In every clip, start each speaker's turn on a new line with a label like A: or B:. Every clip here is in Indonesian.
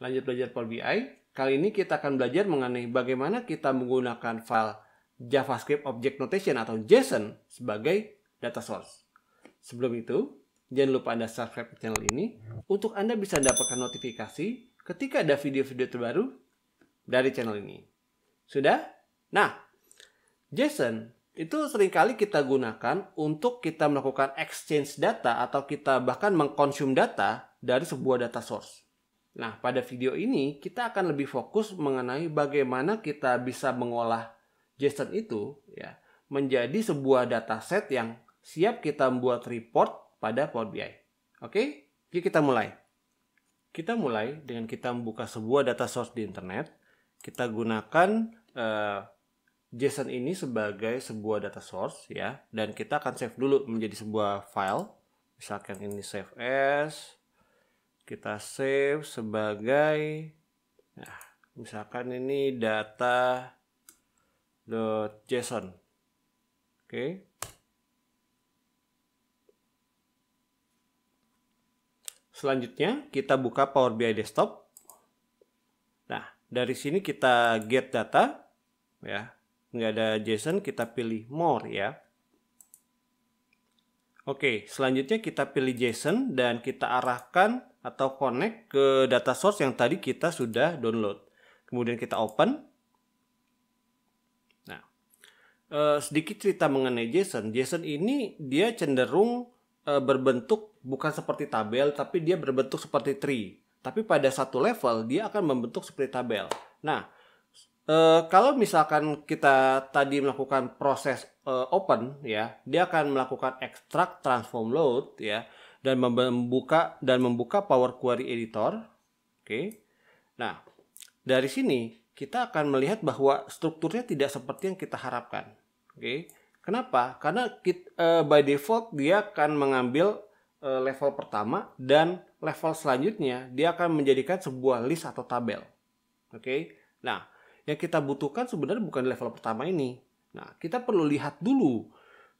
A: Lanjut belajar Power BI. Kali ini kita akan belajar mengenai bagaimana kita menggunakan file JavaScript Object Notation atau JSON sebagai data source. Sebelum itu, jangan lupa Anda subscribe channel ini untuk Anda bisa mendapatkan notifikasi ketika ada video-video terbaru dari channel ini. Sudah? Nah, JSON itu seringkali kita gunakan untuk kita melakukan exchange data atau kita bahkan mengkonsum data dari sebuah data source. Nah, pada video ini kita akan lebih fokus mengenai bagaimana kita bisa mengolah JSON itu ya menjadi sebuah dataset yang siap kita membuat report pada Power BI. Oke, yuk kita mulai. Kita mulai dengan kita membuka sebuah data source di internet. Kita gunakan JSON ini sebagai sebuah data source ya, dan kita akan save dulu menjadi sebuah file. Misalkan ini save as, kita save sebagai, nah, misalkan ini data.json. Oke. Selanjutnya kita buka Power BI Desktop. Nah, dari sini kita get data ya. Nggak ada JSON, kita pilih more ya. Oke, selanjutnya kita pilih JSON dan kita arahkan atau connect ke data source yang tadi kita sudah download. Kemudian kita open. Nah, sedikit cerita mengenai JSON. JSON ini dia cenderung berbentuk bukan seperti tabel, tapi dia berbentuk seperti tree. Tapi pada satu level dia akan membentuk seperti tabel. Nah, kalau misalkan kita tadi melakukan proses open ya, dia akan melakukan extract, transform, load ya, dan membuka Power Query Editor. Oke. Nah, dari sini kita akan melihat bahwa strukturnya tidak seperti yang kita harapkan. Oke. Kenapa? Karena by default dia akan mengambil level pertama dan level selanjutnya dia akan menjadikan sebuah list atau tabel. Oke. Nah, yang kita butuhkan sebenarnya bukan level pertama ini. Nah, kita perlu lihat dulu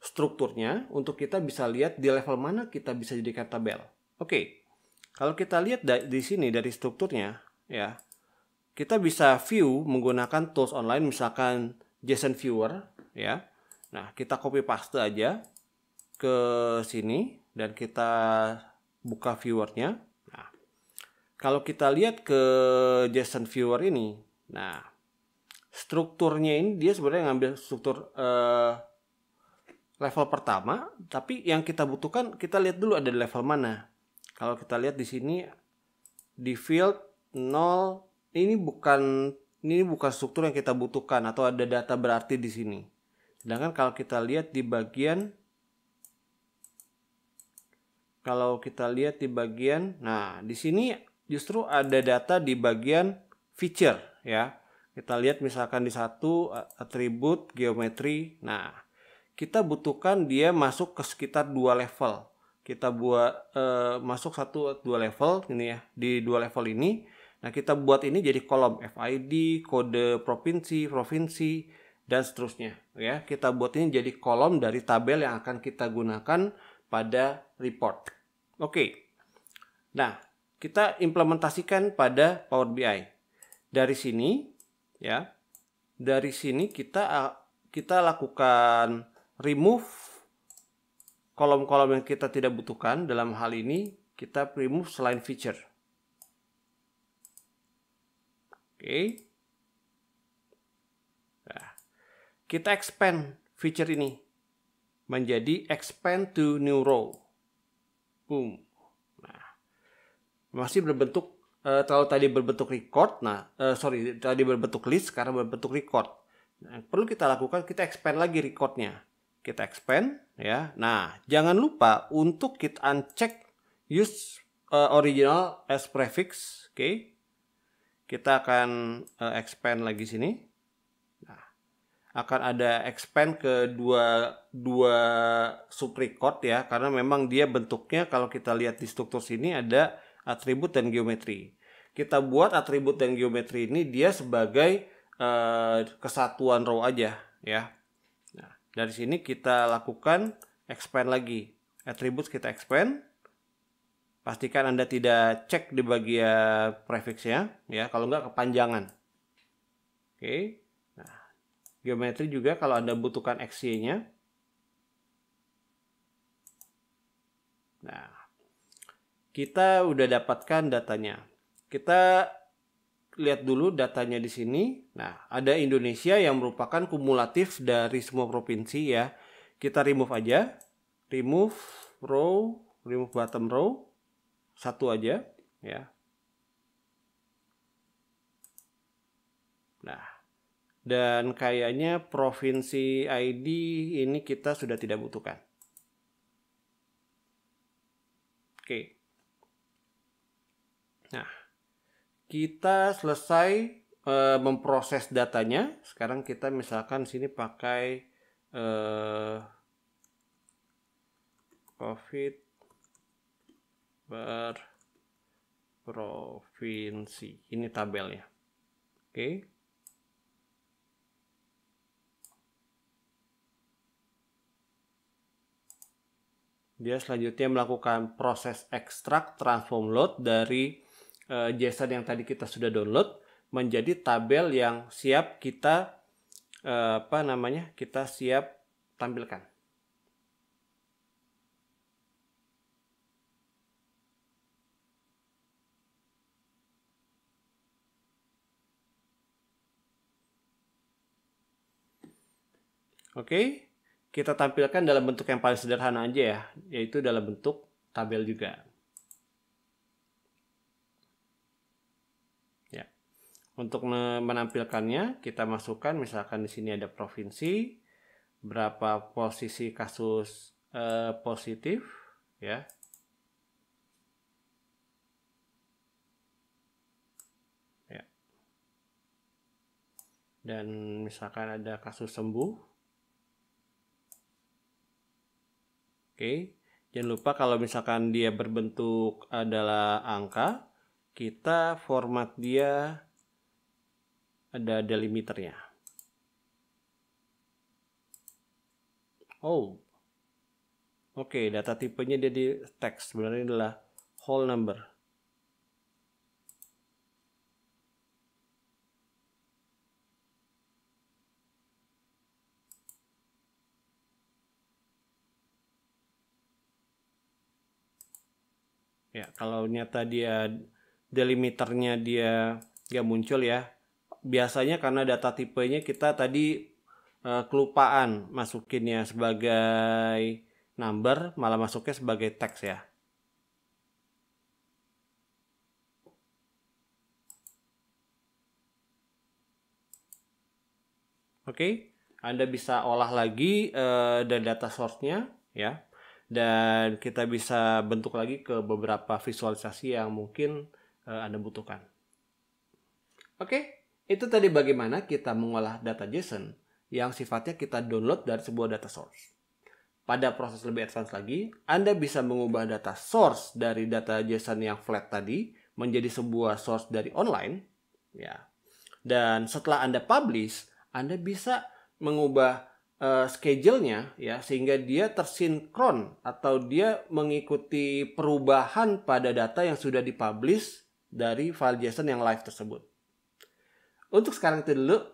A: strukturnya untuk kita bisa lihat di level mana kita bisa jadikan tabel. Oke, kalau kita lihat di sini dari strukturnya, ya, kita bisa view menggunakan tools online, misalkan JSON Viewer, ya. Nah, kita copy paste aja ke sini dan kita buka viewernya. Nah, kalau kita lihat ke JSON Viewer ini, nah, strukturnya ini dia sebenarnya ngambil struktur level pertama, tapi yang kita butuhkan kita lihat dulu ada di level mana. Kalau kita lihat di sini di field 0 ini bukan struktur yang kita butuhkan atau ada data berarti di sini. Sedangkan kalau kita lihat di bagian nah di sini justru ada data di bagian feature ya. Kita lihat misalkan di satu atribut geometri. Nah, kita butuhkan dia masuk ke sekitar 2 level. Kita buat masuk 1-2 level ini ya. Di 2 level ini, nah kita buat ini jadi kolom FID, kode provinsi dan seterusnya ya. Kita buat ini jadi kolom dari tabel yang akan kita gunakan pada report. Oke. Nah, kita implementasikan pada Power BI. Dari sini ya, dari sini kita lakukan remove kolom-kolom yang kita tidak butuhkan. Dalam hal ini kita remove selain feature. Oke. Nah, kita expand feature ini menjadi expand to new row. Boom. Nah, masih berbentuk kalau tadi berbentuk record, tadi berbentuk list, sekarang berbentuk record. Nah, perlu kita lakukan, kita expand lagi recordnya. Kita expand, ya. Nah, jangan lupa untuk kita uncheck use original as prefix, oke? Kita akan expand lagi sini. Nah, akan ada expand ke dua sub record ya, karena memang dia bentuknya kalau kita lihat di struktur sini ada atribut dan geometri. Kita buat atribut dan geometri ini dia sebagai kesatuan row aja ya. Nah, dari sini kita lakukan expand lagi. Atribut kita expand. Pastikan Anda tidak cek di bagian prefixnya, ya, kalau nggak kepanjangan. Oke. Nah, geometri juga kalau Anda butuhkan XY-nya. Nah, kita udah dapatkan datanya. Kita lihat dulu datanya di sini. Nah, ada Indonesia yang merupakan kumulatif dari semua provinsi ya. Kita remove aja. Remove row, remove bottom row. Satu aja ya. Nah, dan kayaknya provinsi ID ini kita sudah tidak butuhkan. Oke. Nah, kita selesai memproses datanya. Sekarang kita misalkan sini pakai COVID per provinsi. Ini tabelnya. Oke. Dia selanjutnya melakukan proses ekstrak transform load dari JSON yang tadi kita sudah download menjadi tabel yang siap kita kita siap tampilkan. Oke. Kita tampilkan dalam bentuk yang paling sederhana aja ya, yaitu dalam bentuk tabel juga. Ya. Untuk menampilkannya, kita masukkan misalkan di sini ada provinsi, berapa posisi kasus positif, ya. Ya. Dan misalkan ada kasus sembuh. Oke, jangan lupa kalau misalkan dia berbentuk adalah angka, kita format dia ada delimiternya. Oh, oke, data tipenya dia di teks, sebenarnya adalah whole number. Ya, kalau nyata dia delimiternya dia nggak muncul ya, biasanya karena data tipenya kita tadi kelupaan masukinnya sebagai number, malah masuknya sebagai teks ya. Oke, Anda bisa olah lagi dan data source-nya ya. Dan kita bisa bentuk lagi ke beberapa visualisasi yang mungkin Anda butuhkan. Oke, itu tadi bagaimana kita mengolah data JSON yang sifatnya kita download dari sebuah data source. Pada proses lebih advance lagi, Anda bisa mengubah data source dari data JSON yang flat tadi menjadi sebuah source dari online. Ya. Dan setelah Anda publish, Anda bisa mengubah schedule-nya ya sehingga dia tersinkron atau dia mengikuti perubahan pada data yang sudah dipublish dari file JSON yang live tersebut. Untuk sekarang itu dulu,